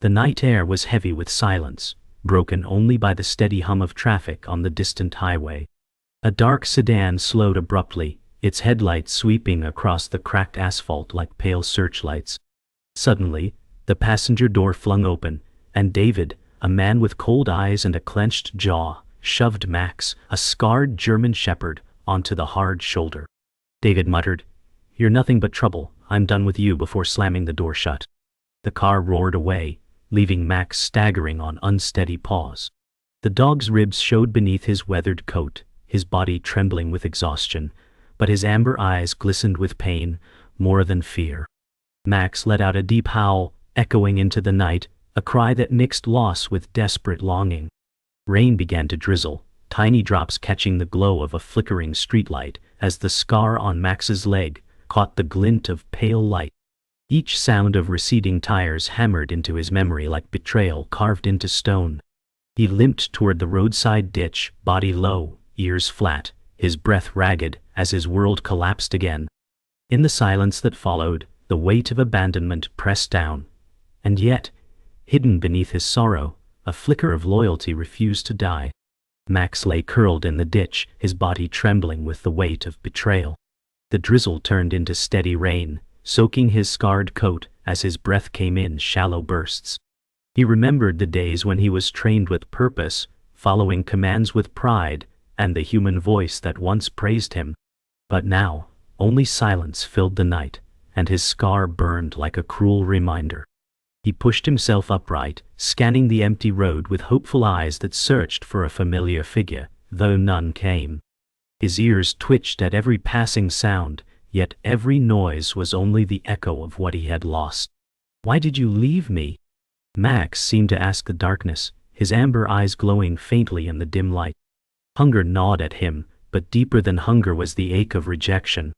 The night air was heavy with silence, broken only by the steady hum of traffic on the distant highway. A dark sedan slowed abruptly, its headlights sweeping across the cracked asphalt like pale searchlights. Suddenly, the passenger door flung open, and David, a man with cold eyes and a clenched jaw, shoved Max, a scarred German shepherd, onto the hard shoulder. David muttered, "You're nothing but trouble, I'm done with you," before slamming the door shut. The car roared away, leaving Max staggering on unsteady paws. The dog's ribs showed beneath his weathered coat, his body trembling with exhaustion, but his amber eyes glistened with pain, more than fear. Max let out a deep howl, echoing into the night, a cry that mixed loss with desperate longing. Rain began to drizzle, tiny drops catching the glow of a flickering streetlight as the scar on Max's leg caught the glint of pale light. Each sound of receding tires hammered into his memory like betrayal carved into stone. He limped toward the roadside ditch, body low, ears flat, his breath ragged as his world collapsed again. In the silence that followed, the weight of abandonment pressed down. And yet, hidden beneath his sorrow, a flicker of loyalty refused to die. Max lay curled in the ditch, his body trembling with the weight of betrayal. The drizzle turned into steady rain, soaking his scarred coat as his breath came in shallow bursts. He remembered the days when he was trained with purpose, following commands with pride, and the human voice that once praised him. But now, only silence filled the night, and his scar burned like a cruel reminder. He pushed himself upright, scanning the empty road with hopeful eyes that searched for a familiar figure, though none came. His ears twitched at every passing sound, yet every noise was only the echo of what he had lost. "Why did you leave me?" Max seemed to ask the darkness, his amber eyes glowing faintly in the dim light. Hunger gnawed at him, but deeper than hunger was the ache of rejection.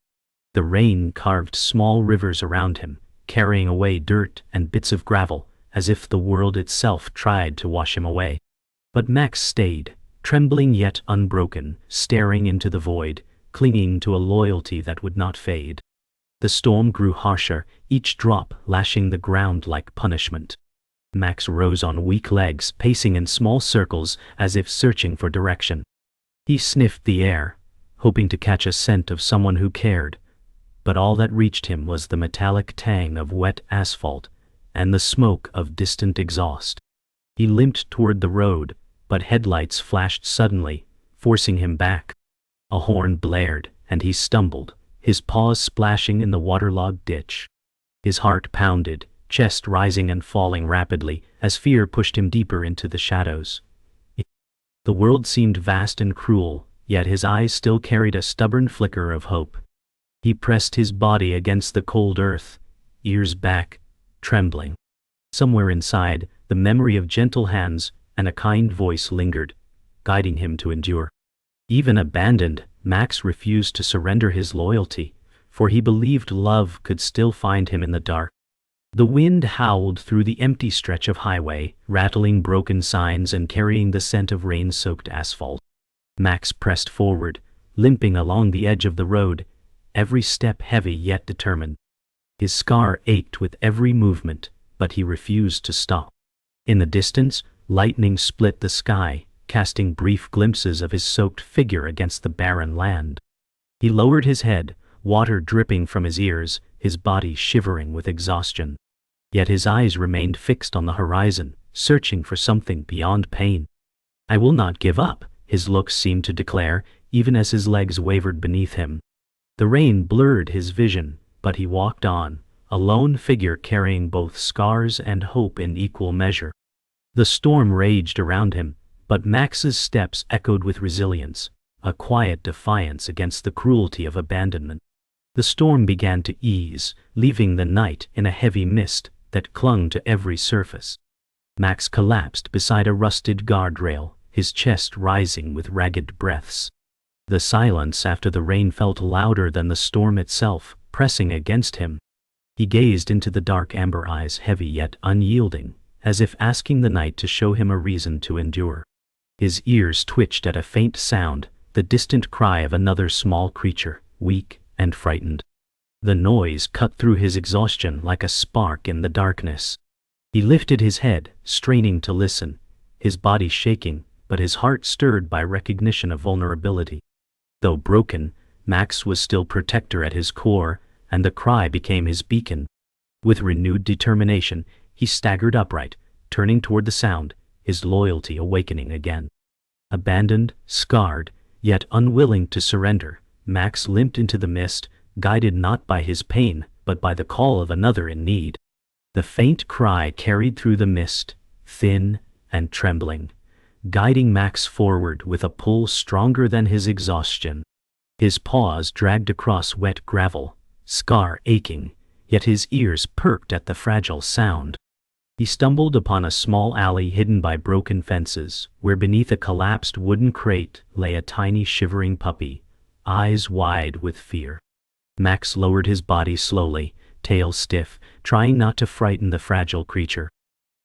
The rain carved small rivers around him, carrying away dirt and bits of gravel, as if the world itself tried to wash him away. But Max stayed, trembling yet unbroken, staring into the void, clinging to a loyalty that would not fade. The storm grew harsher, each drop lashing the ground like punishment. Max rose on weak legs, pacing in small circles as if searching for direction. He sniffed the air, hoping to catch a scent of someone who cared, but all that reached him was the metallic tang of wet asphalt and the smoke of distant exhaust. He limped toward the road, but headlights flashed suddenly, forcing him back. A horn blared, and he stumbled, his paws splashing in the waterlogged ditch. His heart pounded, chest rising and falling rapidly, as fear pushed him deeper into the shadows. The world seemed vast and cruel, yet his eyes still carried a stubborn flicker of hope. He pressed his body against the cold earth, ears back, trembling. Somewhere inside, the memory of gentle hands and a kind voice lingered, guiding him to endure. Even abandoned, Max refused to surrender his loyalty, for he believed love could still find him in the dark. The wind howled through the empty stretch of highway, rattling broken signs and carrying the scent of rain-soaked asphalt. Max pressed forward, limping along the edge of the road, every step heavy yet determined. His scar ached with every movement, but he refused to stop. In the distance, lightning split the sky, casting brief glimpses of his soaked figure against the barren land. He lowered his head, water dripping from his ears, his body shivering with exhaustion. Yet his eyes remained fixed on the horizon, searching for something beyond pain. "I will not give up," his looks seemed to declare, even as his legs wavered beneath him. The rain blurred his vision, but he walked on, a lone figure carrying both scars and hope in equal measure. The storm raged around him, but Max's steps echoed with resilience, a quiet defiance against the cruelty of abandonment. The storm began to ease, leaving the night in a heavy mist that clung to every surface. Max collapsed beside a rusted guardrail, his chest rising with ragged breaths. The silence after the rain felt louder than the storm itself, pressing against him. He gazed into the dark amber eyes, heavy yet unyielding, as if asking the night to show him a reason to endure. His ears twitched at a faint sound, the distant cry of another small creature, weak and frightened. The noise cut through his exhaustion like a spark in the darkness. He lifted his head, straining to listen, his body shaking, but his heart stirred by recognition of vulnerability. Though broken, Max was still protector at his core, and the cry became his beacon. With renewed determination, he staggered upright, turning toward the sound, his loyalty awakening again. Abandoned, scarred, yet unwilling to surrender, Max limped into the mist, guided not by his pain, but by the call of another in need. The faint cry carried through the mist, thin and trembling, guiding Max forward with a pull stronger than his exhaustion. His paws dragged across wet gravel, scar aching, yet his ears perked at the fragile sound. He stumbled upon a small alley hidden by broken fences, where beneath a collapsed wooden crate lay a tiny shivering puppy, eyes wide with fear. Max lowered his body slowly, tail stiff, trying not to frighten the fragile creature.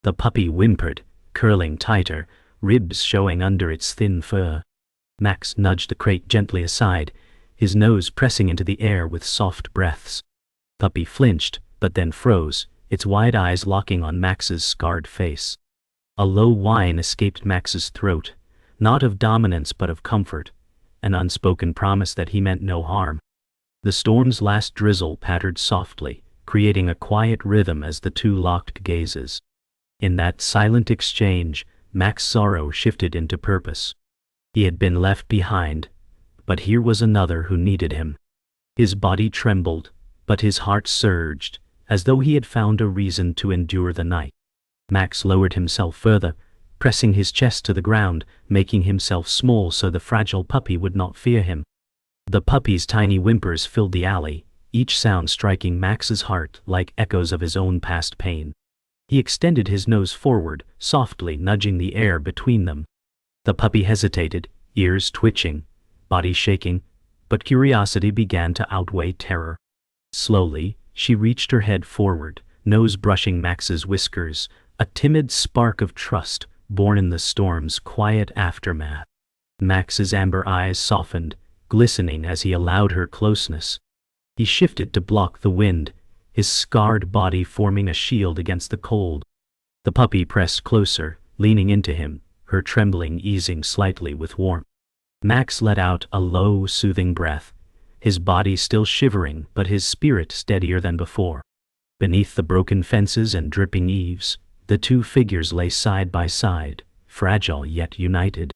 The puppy whimpered, curling tighter, ribs showing under its thin fur. Max nudged the crate gently aside, his nose pressing into the air with soft breaths. Puppy flinched, but then froze, its wide eyes locking on Max's scarred face. A low whine escaped Max's throat, not of dominance but of comfort, an unspoken promise that he meant no harm. The storm's last drizzle pattered softly, creating a quiet rhythm as the two locked gazes. In that silent exchange, Max's sorrow shifted into purpose. He had been left behind, but here was another who needed him. His body trembled, but his heart surged, as though he had found a reason to endure the night. Max lowered himself further, pressing his chest to the ground, making himself small so the fragile puppy would not fear him. The puppy's tiny whimpers filled the alley, each sound striking Max's heart like echoes of his own past pain. He extended his nose forward, softly nudging the air between them. The puppy hesitated, ears twitching, body shaking, but curiosity began to outweigh terror. Slowly, she reached her head forward, nose brushing Max's whiskers, a timid spark of trust born in the storm's quiet aftermath. Max's amber eyes softened, glistening as he allowed her closeness. He shifted to block the wind, his scarred body forming a shield against the cold. The puppy pressed closer, leaning into him, her trembling easing slightly with warmth. Max let out a low, soothing breath, his body still shivering but his spirit steadier than before. Beneath the broken fences and dripping eaves, the two figures lay side by side, fragile yet united.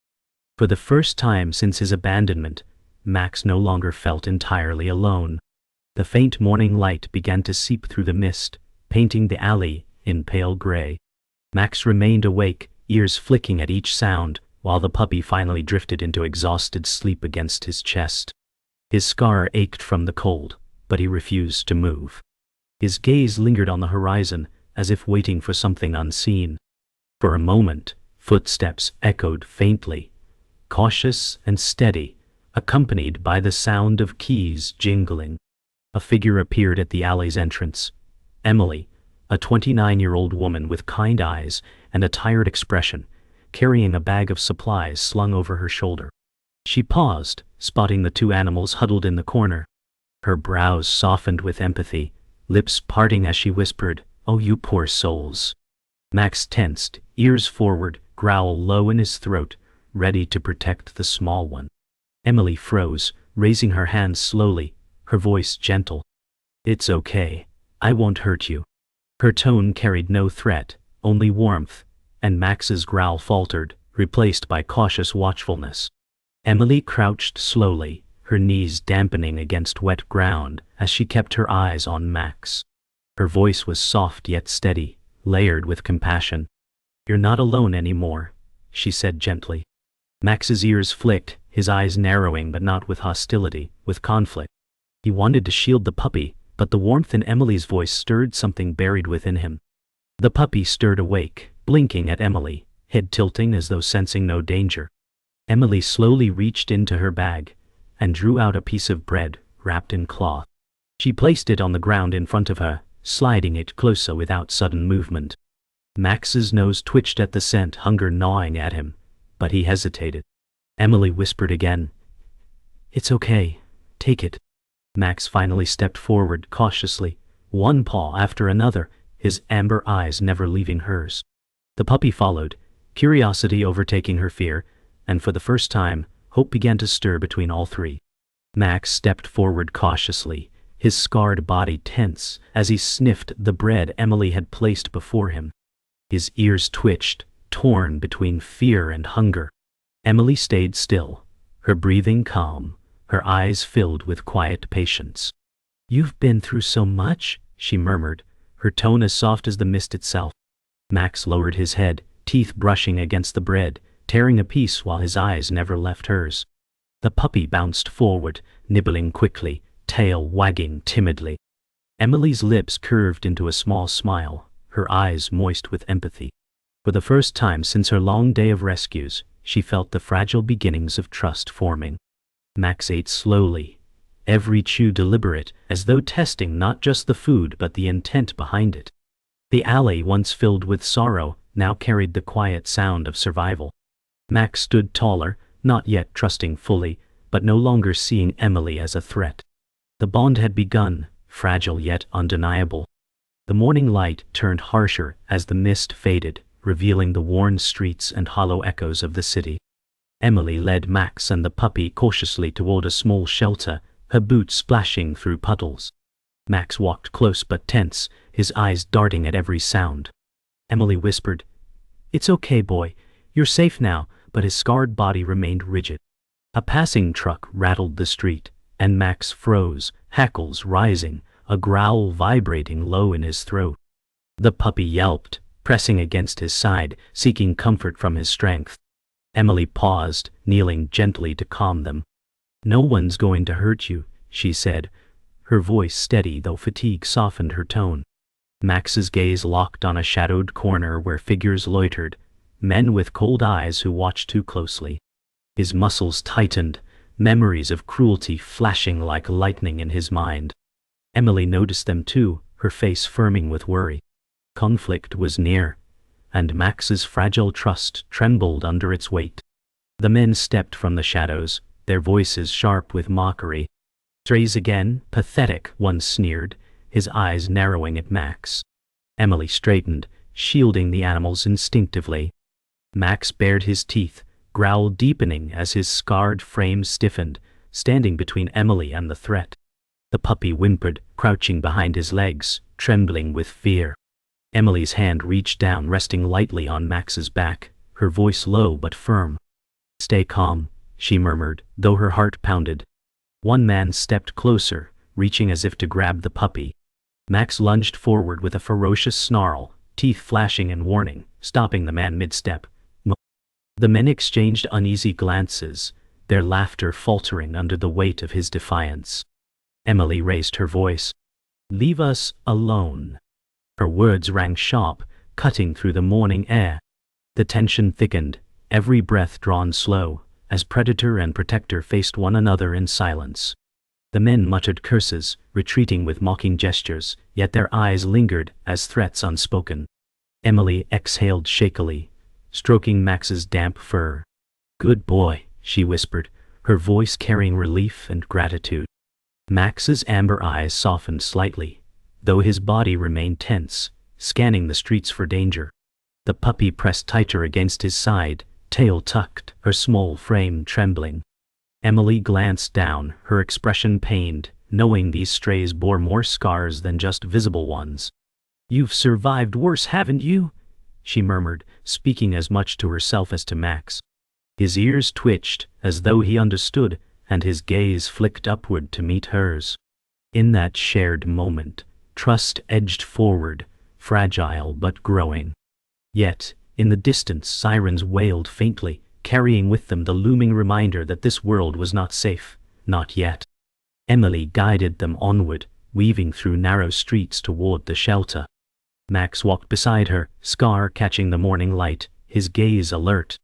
For the first time since his abandonment, Max no longer felt entirely alone. The faint morning light began to seep through the mist, painting the alley in pale gray. Max remained awake, ears flicking at each sound, while the puppy finally drifted into exhausted sleep against his chest. His scar ached from the cold, but he refused to move. His gaze lingered on the horizon, as if waiting for something unseen. For a moment, footsteps echoed faintly, cautious and steady, accompanied by the sound of keys jingling. A figure appeared at the alley's entrance. Emily, a 29-year-old woman with kind eyes and a tired expression, carrying a bag of supplies slung over her shoulder. She paused, spotting the two animals huddled in the corner. Her brows softened with empathy, lips parting as she whispered, "Oh, you poor souls." Max tensed, ears forward, growl low in his throat, ready to protect the small one. Emily froze, raising her hands slowly, her voice gentle. "It's okay. I won't hurt you." Her tone carried no threat, only warmth, and Max's growl faltered, replaced by cautious watchfulness. Emily crouched slowly, her knees dampening against wet ground as she kept her eyes on Max. Her voice was soft yet steady, layered with compassion. "You're not alone anymore," she said gently. Max's ears flicked, his eyes narrowing but not with hostility, with conflict. He wanted to shield the puppy, but the warmth in Emily's voice stirred something buried within him. The puppy stirred awake, blinking at Emily, head tilting as though sensing no danger. Emily slowly reached into her bag and drew out a piece of bread wrapped in cloth. She placed it on the ground in front of her, sliding it closer without sudden movement. Max's nose twitched at the scent, hunger gnawing at him, but he hesitated. Emily whispered again, "It's okay. Take it." Max finally stepped forward cautiously, one paw after another, his amber eyes never leaving hers. The puppy followed, curiosity overtaking her fear, and for the first time, hope began to stir between all three. Max stepped forward cautiously, his scarred body tense as he sniffed the bread Emily had placed before him. His ears twitched, torn between fear and hunger. Emily stayed still, her breathing calm, her eyes filled with quiet patience. "You've been through so much," she murmured, her tone as soft as the mist itself. Max lowered his head, teeth brushing against the bread, tearing a piece while his eyes never left hers. The puppy bounced forward, nibbling quickly, tail wagging timidly. Emily's lips curved into a small smile, her eyes moist with empathy. For the first time since her long day of rescues, she felt the fragile beginnings of trust forming. Max ate slowly, every chew deliberate, as though testing not just the food but the intent behind it. The alley, once filled with sorrow, now carried the quiet sound of survival. Max stood taller, not yet trusting fully, but no longer seeing Emily as a threat. The bond had begun, fragile yet undeniable. The morning light turned harsher as the mist faded, revealing the worn streets and hollow echoes of the city. Emily led Max and the puppy cautiously toward a small shelter, her boots splashing through puddles. Max walked close but tense, his eyes darting at every sound. Emily whispered, "It's okay, boy. You're safe now," but his scarred body remained rigid. A passing truck rattled the street, and Max froze, hackles rising, a growl vibrating low in his throat. The puppy yelped, pressing against his side, seeking comfort from his strength. Emily paused, kneeling gently to calm them. "No one's going to hurt you," she said, her voice steady though fatigue softened her tone. Max's gaze locked on a shadowed corner where figures loitered, men with cold eyes who watched too closely. His muscles tightened, memories of cruelty flashing like lightning in his mind. Emily noticed them too, her face firming with worry. Conflict was near, and Max's fragile trust trembled under its weight. The men stepped from the shadows, their voices sharp with mockery. "Strays again, pathetic," one sneered, his eyes narrowing at Max. Emily straightened, shielding the animals instinctively. Max bared his teeth, growl deepening as his scarred frame stiffened, standing between Emily and the threat. The puppy whimpered, crouching behind his legs, trembling with fear. Emily's hand reached down, resting lightly on Max's back, her voice low but firm. "Stay calm," she murmured, though her heart pounded. One man stepped closer, reaching as if to grab the puppy. Max lunged forward with a ferocious snarl, teeth flashing in warning, stopping the man mid-step. The men exchanged uneasy glances, their laughter faltering under the weight of his defiance. Emily raised her voice. "Leave us alone." Her words rang sharp, cutting through the morning air. The tension thickened, every breath drawn slow, as predator and protector faced one another in silence. The men muttered curses, retreating with mocking gestures, yet their eyes lingered as threats unspoken. Emily exhaled shakily, stroking Max's damp fur. "Good boy," she whispered, her voice carrying relief and gratitude. Max's amber eyes softened slightly, though his body remained tense, scanning the streets for danger. The puppy pressed tighter against his side, tail tucked, her small frame trembling. Emily glanced down, her expression pained, knowing these strays bore more scars than just visible ones. "You've survived worse, haven't you?" she murmured, speaking as much to herself as to Max. His ears twitched, as though he understood, and his gaze flicked upward to meet hers. In that shared moment, trust edged forward, fragile but growing. Yet, in the distance, sirens wailed faintly, carrying with them the looming reminder that this world was not safe, not yet. Emily guided them onward, weaving through narrow streets toward the shelter. Max walked beside her, Scar catching the morning light, his gaze alert.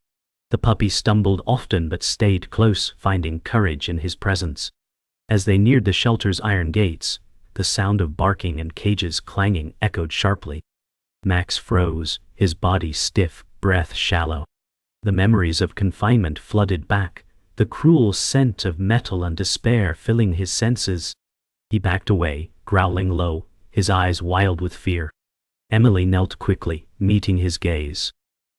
The puppy stumbled often but stayed close, finding courage in his presence. As they neared the shelter's iron gates, the sound of barking and cages clanging echoed sharply. Max froze, his body stiff, breath shallow. The memories of confinement flooded back, the cruel scent of metal and despair filling his senses. He backed away, growling low, his eyes wild with fear. Emily knelt quickly, meeting his gaze.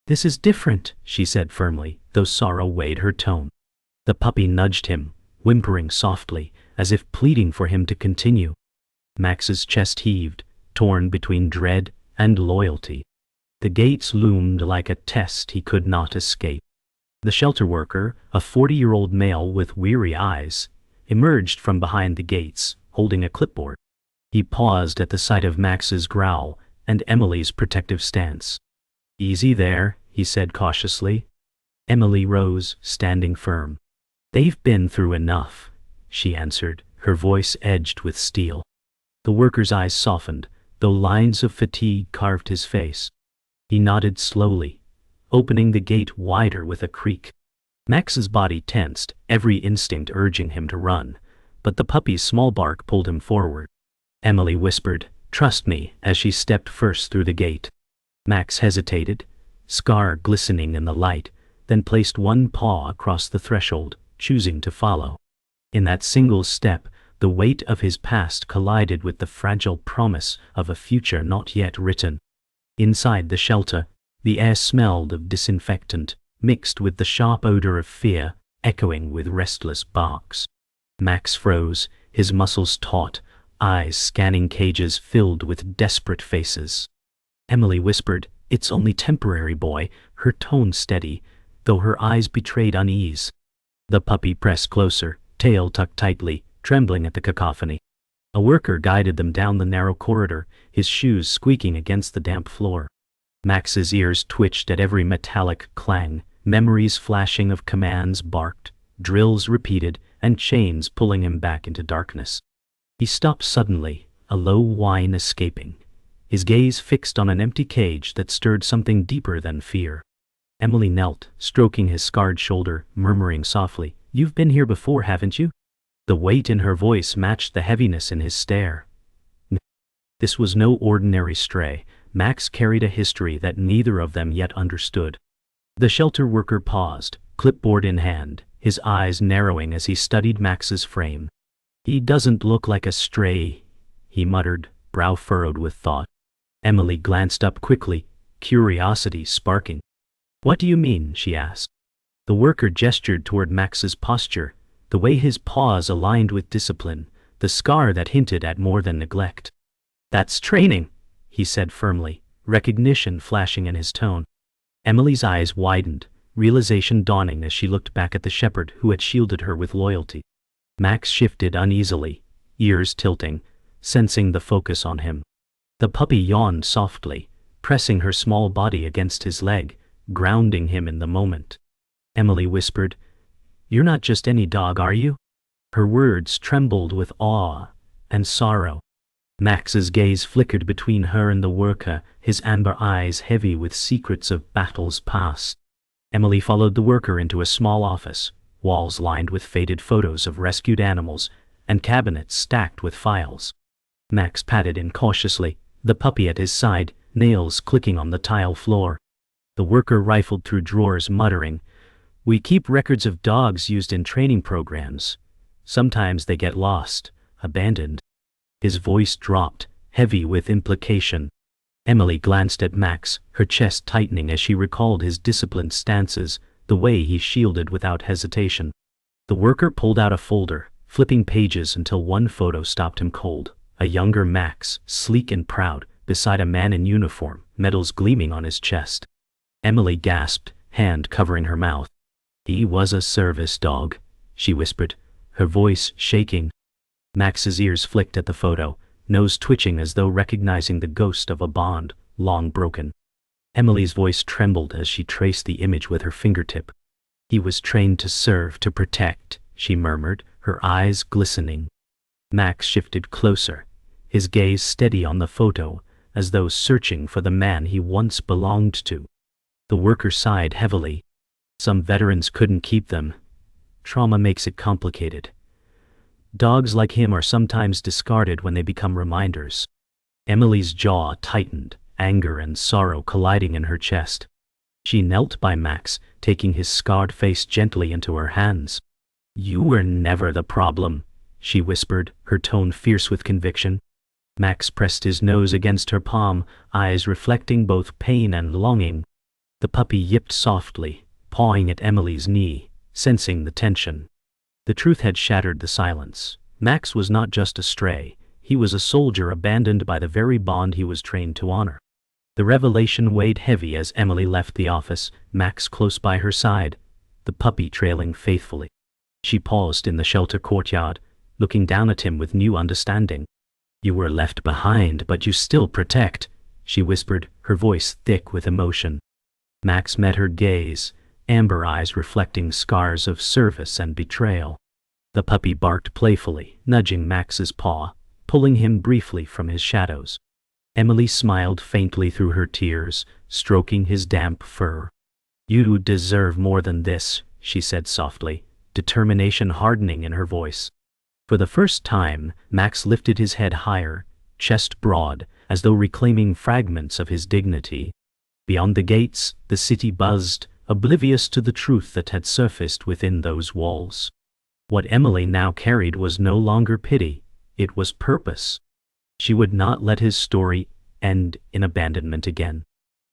"This is different," she said firmly, though sorrow weighed her tone. The puppy nudged him, whimpering softly, as if pleading for him to continue. Max's chest heaved, torn between dread and loyalty. The gates loomed like a test he could not escape. The shelter worker, a 40-year-old male with weary eyes, emerged from behind the gates, holding a clipboard. He paused at the sight of Max's growl and Emily's protective stance. "Easy there," he said cautiously. Emily rose, standing firm. "They've been through enough," she answered, her voice edged with steel. The worker's eyes softened, though lines of fatigue carved his face. He nodded slowly, opening the gate wider with a creak. Max's body tensed, every instinct urging him to run, but the puppy's small bark pulled him forward. Emily whispered, "Trust me," as she stepped first through the gate. Max hesitated, scar glistening in the light, then placed one paw across the threshold, choosing to follow. In that single step, the weight of his past collided with the fragile promise of a future not yet written. Inside the shelter, the air smelled of disinfectant, mixed with the sharp odor of fear, echoing with restless barks. Max froze, his muscles taut, eyes scanning cages filled with desperate faces. Emily whispered, "It's only temporary, boy," her tone steady, though her eyes betrayed unease. The puppy pressed closer, tail tucked tightly, trembling at the cacophony. A worker guided them down the narrow corridor, his shoes squeaking against the damp floor. Max's ears twitched at every metallic clang, memories flashing of commands barked, drills repeated, and chains pulling him back into darkness. He stopped suddenly, a low whine escaping, his gaze fixed on an empty cage that stirred something deeper than fear. Emily knelt, stroking his scarred shoulder, murmuring softly, "You've been here before, haven't you?" The weight in her voice matched the heaviness in his stare. This was no ordinary stray. Max carried a history that neither of them yet understood. The shelter worker paused, clipboard in hand, his eyes narrowing as he studied Max's frame. "He doesn't look like a stray," he muttered, brow furrowed with thought. Emily glanced up quickly, curiosity sparking. "What do you mean?" she asked. The worker gestured toward Max's posture, the way his paws aligned with discipline, the scar that hinted at more than neglect. "That's training," he said firmly, recognition flashing in his tone. Emily's eyes widened, realization dawning as she looked back at the shepherd who had shielded her with loyalty. Max shifted uneasily, ears tilting, sensing the focus on him. The puppy yawned softly, pressing her small body against his leg, grounding him in the moment. Emily whispered, "You're not just any dog, are you?" Her words trembled with awe and sorrow. Max's gaze flickered between her and the worker, his amber eyes heavy with secrets of battles past. Emily followed the worker into a small office, walls lined with faded photos of rescued animals, and cabinets stacked with files. Max patted in cautiously, the puppy at his side, nails clicking on the tile floor. The worker rifled through drawers, muttering, "We keep records of dogs used in training programs. Sometimes they get lost, abandoned." His voice dropped, heavy with implication. Emily glanced at Max, her chest tightening as she recalled his disciplined stances, the way he shielded without hesitation. The worker pulled out a folder, flipping pages until one photo stopped him cold. A younger Max, sleek and proud, beside a man in uniform, medals gleaming on his chest. Emily gasped, hand covering her mouth. "He was a service dog," she whispered, her voice shaking. Max's ears flicked at the photo, nose twitching as though recognizing the ghost of a bond, long broken. Emily's voice trembled as she traced the image with her fingertip. "He was trained to serve, to protect," she murmured, her eyes glistening. Max shifted closer, his gaze steady on the photo, as though searching for the man he once belonged to. The worker sighed heavily. "Some veterans couldn't keep them. Trauma makes it complicated. Dogs like him are sometimes discarded when they become reminders." Emily's jaw tightened, anger and sorrow colliding in her chest. She knelt by Max, taking his scarred face gently into her hands. "You were never the problem," she whispered, her tone fierce with conviction. Max pressed his nose against her palm, eyes reflecting both pain and longing. The puppy yipped softly, pawing at Emily's knee, sensing the tension. The truth had shattered the silence. Max was not just a stray, he was a soldier abandoned by the very bond he was trained to honor. The revelation weighed heavy as Emily left the office, Max close by her side, the puppy trailing faithfully. She paused in the shelter courtyard, looking down at him with new understanding. "You were left behind, but you still protect," she whispered, her voice thick with emotion. Max met her gaze, amber eyes reflecting scars of service and betrayal. The puppy barked playfully, nudging Max's paw, pulling him briefly from his shadows. Emily smiled faintly through her tears, stroking his damp fur. "You deserve more than this," she said softly, determination hardening in her voice. For the first time, Max lifted his head higher, chest broad, as though reclaiming fragments of his dignity. Beyond the gates, the city buzzed, oblivious to the truth that had surfaced within those walls. What Emily now carried was no longer pity, it was purpose. She would not let his story end in abandonment again.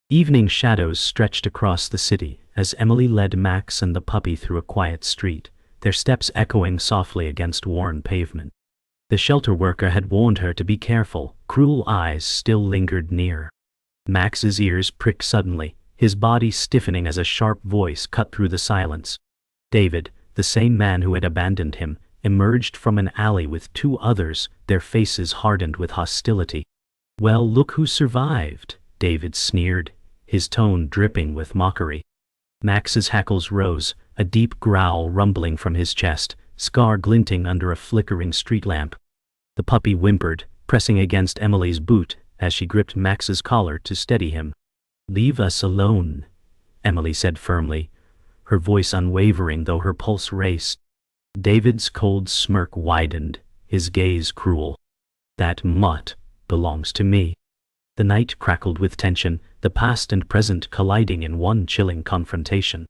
Evening shadows stretched across the city as Emily led Max and the puppy through a quiet street, their steps echoing softly against worn pavement. The shelter worker had warned her to be careful, cruel eyes still lingered near. Max's ears pricked suddenly, his body stiffening as a sharp voice cut through the silence. David, the same man who had abandoned him, emerged from an alley with two others, their faces hardened with hostility. "Well, look who survived," David sneered, his tone dripping with mockery. Max's hackles rose, a deep growl rumbling from his chest, scar glinting under a flickering street lamp. The puppy whimpered, pressing against Emily's boot as she gripped Max's collar to steady him. "Leave us alone," Emily said firmly, her voice unwavering though her pulse raced. David's cold smirk widened, his gaze cruel. "That mutt belongs to me." The night crackled with tension, the past and present colliding in one chilling confrontation.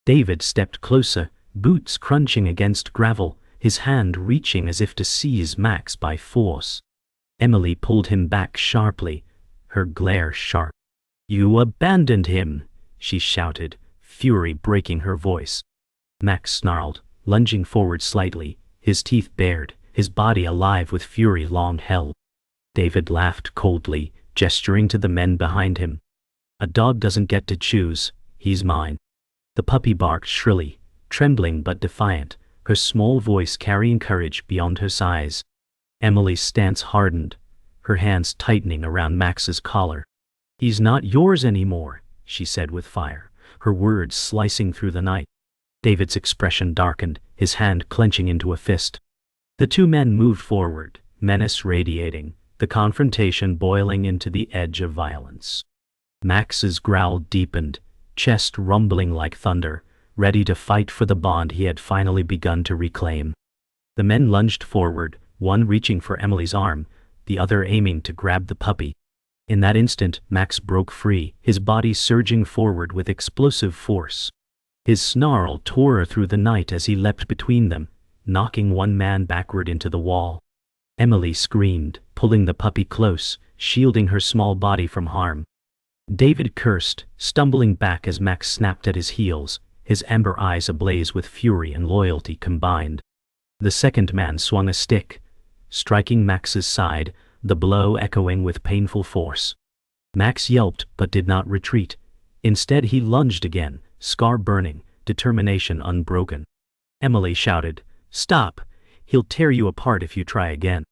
David stepped closer, boots crunching against gravel, his hand reaching as if to seize Max by force. Emily pulled him back sharply, her glare sharp. "You abandoned him," she shouted, fury breaking her voice. Max snarled, lunging forward slightly, his teeth bared, his body alive with fury long held. David laughed coldly, gesturing to the men behind him. "A dog doesn't get to choose, he's mine." The puppy barked shrilly, trembling but defiant, her small voice carrying courage beyond her size. Emily's stance hardened, her hands tightening around Max's collar. "He's not yours anymore," she said with fire, her words slicing through the night. David's expression darkened, his hand clenching into a fist. The two men moved forward, menace radiating, the confrontation boiling into the edge of violence. Max's growl deepened, chest rumbling like thunder, ready to fight for the bond he had finally begun to reclaim. The men lunged forward, one reaching for Emily's arm, the other aiming to grab the puppy. In that instant, Max broke free, his body surging forward with explosive force. His snarl tore through the night as he leapt between them, knocking one man backward into the wall. Emily screamed, pulling the puppy close, shielding her small body from harm. David cursed, stumbling back as Max snapped at his heels, his amber eyes ablaze with fury and loyalty combined. The second man swung a stick, striking Max's side, the blow echoing with painful force. Max yelped but did not retreat. Instead he lunged again, scar burning, determination unbroken. Emily shouted, "Stop! He'll tear you apart if you try again."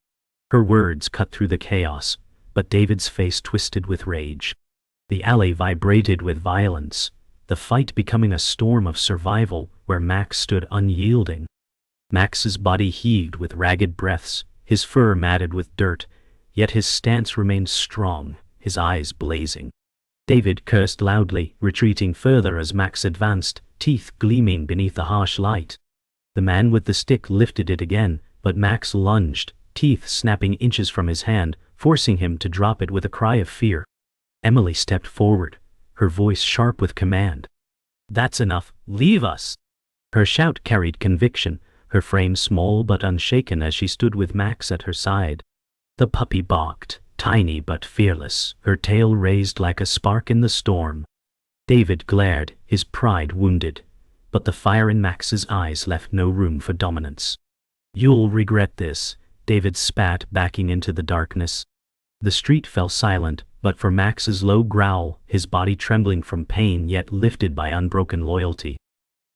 Her words cut through the chaos, but David's face twisted with rage. The alley vibrated with violence, the fight becoming a storm of survival where Max stood unyielding. Max's body heaved with ragged breaths, his fur matted with dirt, yet his stance remained strong, his eyes blazing. David cursed loudly, retreating further as Max advanced, teeth gleaming beneath the harsh light. The man with the stick lifted it again, but Max lunged, teeth snapping inches from his hand, forcing him to drop it with a cry of fear. Emily stepped forward, her voice sharp with command. "That's enough, leave us!" Her shout carried conviction, her frame small but unshaken as she stood with Max at her side. The puppy balked, tiny but fearless, her tail raised like a spark in the storm. David glared, his pride wounded, but the fire in Max's eyes left no room for dominance. "You'll regret this," David spat, backing into the darkness. The street fell silent, but for Max's low growl, his body trembling from pain yet lifted by unbroken loyalty.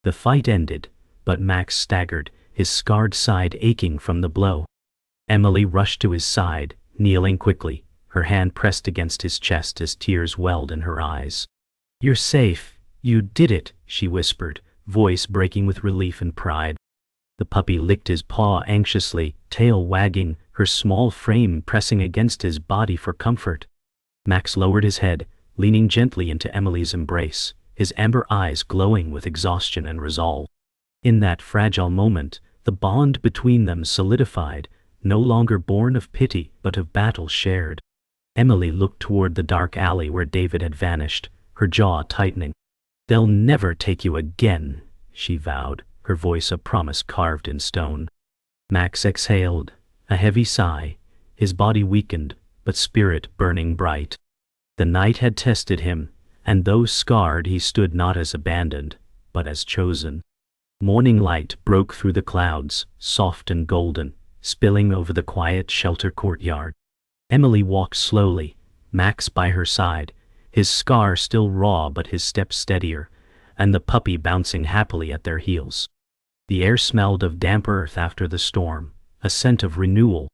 The fight ended, but Max staggered, his scarred side aching from the blow. Emily rushed to his side, kneeling quickly, her hand pressed against his chest as tears welled in her eyes. "You're safe. You did it," she whispered, voice breaking with relief and pride. The puppy licked his paw anxiously, tail wagging, her small frame pressing against his body for comfort. Max lowered his head, leaning gently into Emily's embrace, his amber eyes glowing with exhaustion and resolve. In that fragile moment, the bond between them solidified, no longer born of pity but of battle shared. Emily looked toward the dark alley where David had vanished, her jaw tightening. "They'll never take you again," she vowed, her voice a promise carved in stone. Max exhaled, a heavy sigh, his body weakened, but spirit burning bright. The night had tested him, and though scarred he stood not as abandoned, but as chosen. Morning light broke through the clouds, soft and golden, spilling over the quiet shelter courtyard. Emily walked slowly, Max by her side, his scar still raw but his steps steadier, and the puppy bouncing happily at their heels. The air smelled of damp earth after the storm, a scent of renewal.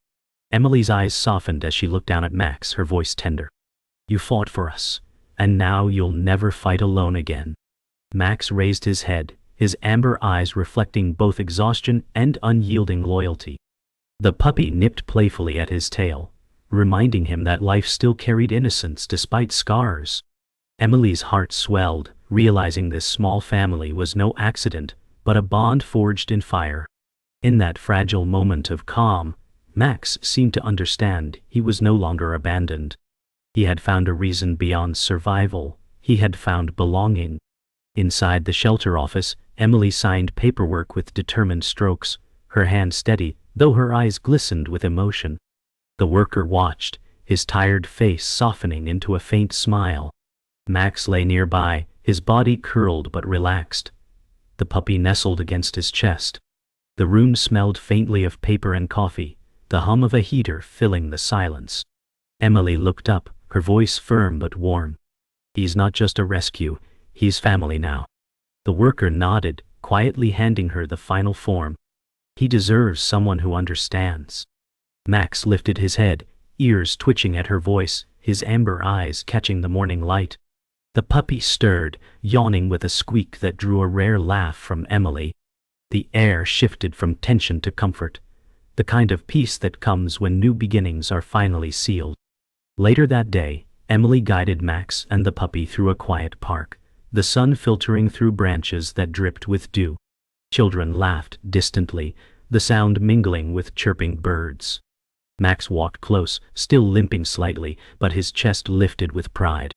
Emily's eyes softened as she looked down at Max, her voice tender. "You fought for us, and now you'll never fight alone again." Max raised his head, his amber eyes reflecting both exhaustion and unyielding loyalty. The puppy nipped playfully at his tail, reminding him that life still carried innocence despite scars. Emily's heart swelled, realizing this small family was no accident, but a bond forged in fire. In that fragile moment of calm, Max seemed to understand he was no longer abandoned. He had found a reason beyond survival, he had found belonging. Inside the shelter office, Emily signed paperwork with determined strokes, her hand steady, though her eyes glistened with emotion. The worker watched, his tired face softening into a faint smile. Max lay nearby, his body curled but relaxed. The puppy nestled against his chest. The room smelled faintly of paper and coffee, the hum of a heater filling the silence. Emily looked up, her voice firm but warm. "He's not just a rescue, he's family now." The worker nodded, quietly handing her the final form. "He deserves someone who understands." Max lifted his head, ears twitching at her voice, his amber eyes catching the morning light. The puppy stirred, yawning with a squeak that drew a rare laugh from Emily. The air shifted from tension to comfort, the kind of peace that comes when new beginnings are finally sealed. Later that day, Emily guided Max and the puppy through a quiet park, the sun filtering through branches that dripped with dew. Children laughed distantly, the sound mingling with chirping birds. Max walked close, still limping slightly, but his chest lifted with pride.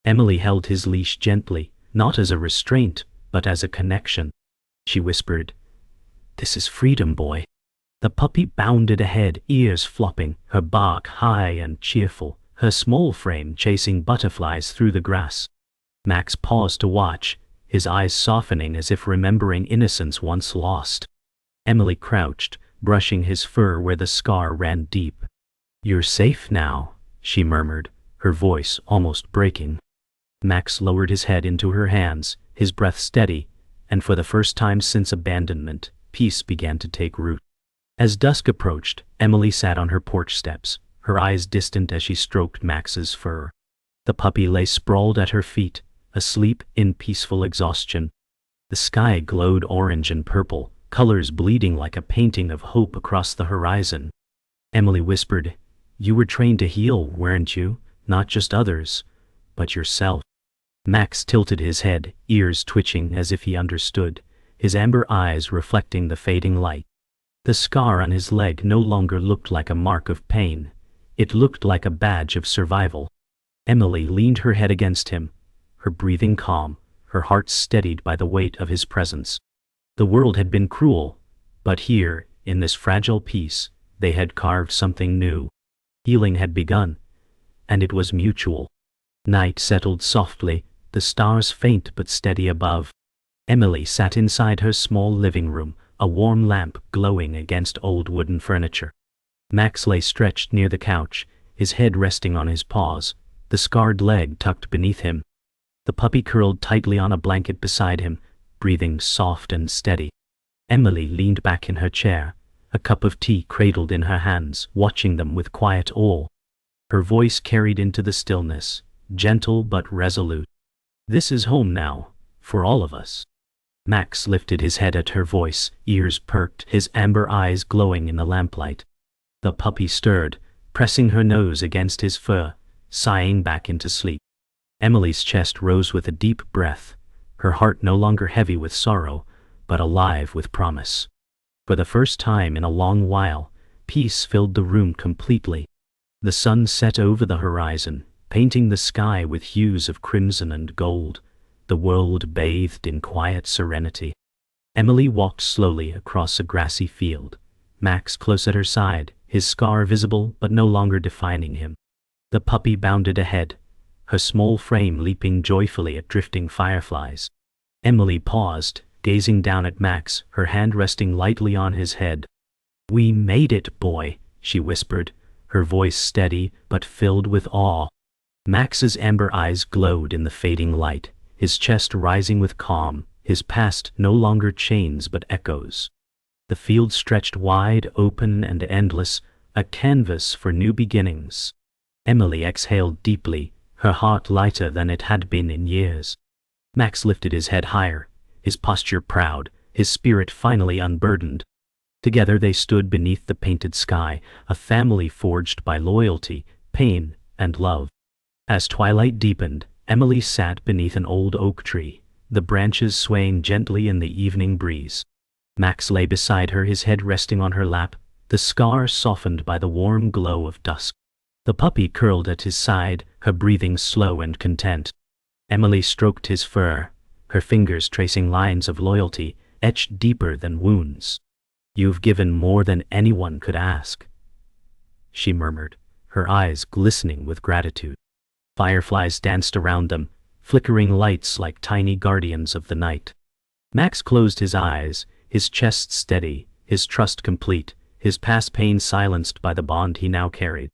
Emily held his leash gently, not as a restraint, but as a connection. She whispered, "This is freedom, boy." The puppy bounded ahead, ears flopping, her bark high and cheerful, her small frame chasing butterflies through the grass. Max paused to watch, his eyes softening as if remembering innocence once lost. Emily crouched, brushing his fur where the scar ran deep. "You're safe now," she murmured, her voice almost breaking. Max lowered his head into her hands, his breath steady, and for the first time since abandonment, peace began to take root. As dusk approached, Emily sat on her porch steps, her eyes distant as she stroked Max's fur. The puppy lay sprawled at her feet, asleep in peaceful exhaustion. The sky glowed orange and purple, colors bleeding like a painting of hope across the horizon. Emily whispered, "You were trained to heal, weren't you? Not just others, but yourself." Max tilted his head, ears twitching as if he understood, his amber eyes reflecting the fading light. The scar on his leg no longer looked like a mark of pain. It looked like a badge of survival. Emily leaned her head against him, her breathing calm, her heart steadied by the weight of his presence. The world had been cruel, but here, in this fragile peace, they had carved something new. Healing had begun, and it was mutual. Night settled softly, the stars faint but steady above. Emily sat inside her small living room, a warm lamp glowing against old wooden furniture. Max lay stretched near the couch, his head resting on his paws, the scarred leg tucked beneath him. The puppy curled tightly on a blanket beside him, breathing soft and steady. Emily leaned back in her chair, a cup of tea cradled in her hands, watching them with quiet awe. Her voice carried into the stillness, gentle but resolute. "This is home now, for all of us." Max lifted his head at her voice, ears perked, his amber eyes glowing in the lamplight. The puppy stirred, pressing her nose against his fur, sighing back into sleep. Emily's chest rose with a deep breath, her heart no longer heavy with sorrow, but alive with promise. For the first time in a long while, peace filled the room completely. The sun set over the horizon, painting the sky with hues of crimson and gold, the world bathed in quiet serenity. Emily walked slowly across a grassy field, Max close at her side, his scar visible but no longer defining him. The puppy bounded ahead, her small frame leaping joyfully at drifting fireflies. Emily paused, gazing down at Max, her hand resting lightly on his head. "We made it, boy," she whispered, her voice steady but filled with awe. Max's amber eyes glowed in the fading light, his chest rising with calm, his past no longer chains but echoes. The field stretched wide, open and endless, a canvas for new beginnings. Emily exhaled deeply, her heart lighter than it had been in years. Max lifted his head higher, his posture proud, his spirit finally unburdened. Together they stood beneath the painted sky, a family forged by loyalty, pain, and love. As twilight deepened, Emily sat beneath an old oak tree, the branches swaying gently in the evening breeze. Max lay beside her, his head resting on her lap, the scar softened by the warm glow of dusk. The puppy curled at his side, her breathing slow and content. Emily stroked his fur, her fingers tracing lines of loyalty, etched deeper than wounds. "You've given more than anyone could ask," she murmured, her eyes glistening with gratitude. Fireflies danced around them, flickering lights like tiny guardians of the night. Max closed his eyes, his chest steady, his trust complete, his past pain silenced by the bond he now carried.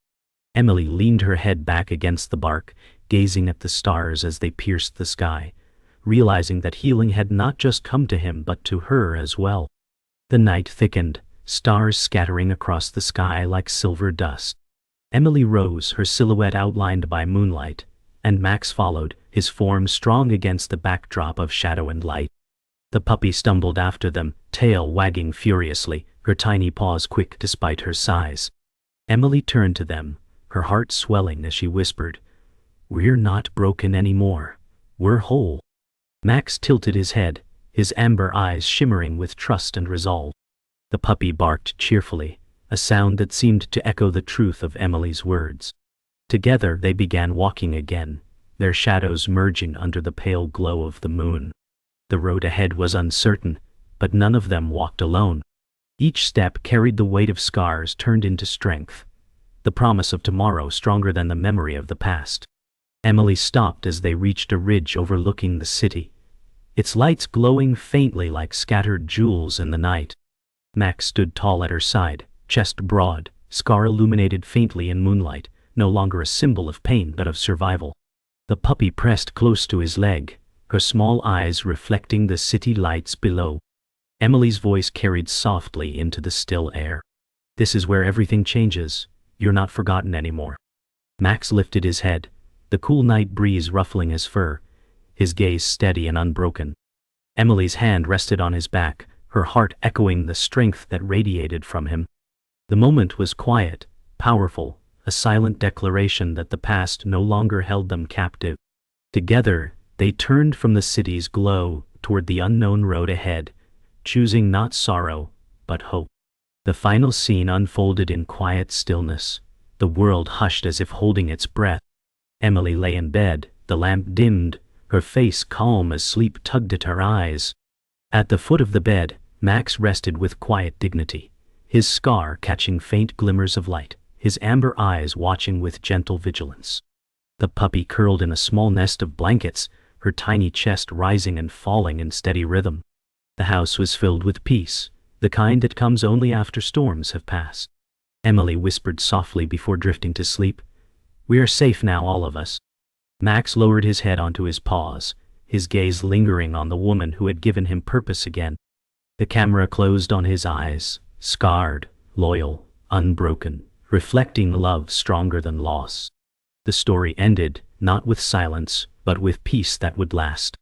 Emily leaned her head back against the bark, gazing at the stars as they pierced the sky, realizing that healing had not just come to him but to her as well. The night thickened, stars scattering across the sky like silver dust. Emily rose, her silhouette outlined by moonlight, and Max followed, his form strong against the backdrop of shadow and light. The puppy stumbled after them, tail wagging furiously, her tiny paws quick despite her size. Emily turned to them, her heart swelling as she whispered, "We're not broken anymore. We're whole." Max tilted his head, his amber eyes shimmering with trust and resolve. The puppy barked cheerfully, a sound that seemed to echo the truth of Emily's words. Together they began walking again, their shadows merging under the pale glow of the moon. The road ahead was uncertain, but none of them walked alone. Each step carried the weight of scars turned into strength, the promise of tomorrow stronger than the memory of the past. Emily stopped as they reached a ridge overlooking the city, its lights glowing faintly like scattered jewels in the night. Max stood tall at her side, chest broad, scar illuminated faintly in moonlight, no longer a symbol of pain but of survival. The puppy pressed close to his leg, her small eyes reflecting the city lights below. Emily's voice carried softly into the still air. "This is where everything changes. You're not forgotten anymore." Max lifted his head, the cool night breeze ruffling his fur, his gaze steady and unbroken. Emily's hand rested on his back, her heart echoing the strength that radiated from him. The moment was quiet, powerful, a silent declaration that the past no longer held them captive. Together, they turned from the city's glow toward the unknown road ahead, choosing not sorrow, but hope. The final scene unfolded in quiet stillness, the world hushed as if holding its breath. Emily lay in bed, the lamp dimmed, her face calm as sleep tugged at her eyes. At the foot of the bed, Max rested with quiet dignity, his scar catching faint glimmers of light, his amber eyes watching with gentle vigilance. The puppy curled in a small nest of blankets, her tiny chest rising and falling in steady rhythm. The house was filled with peace, the kind that comes only after storms have passed. Emily whispered softly before drifting to sleep, "We are safe now, all of us." Max lowered his head onto his paws, his gaze lingering on the woman who had given him purpose again. The camera closed on his eyes, scarred, loyal, unbroken, reflecting love stronger than loss. The story ended, not with silence, but with peace that would last.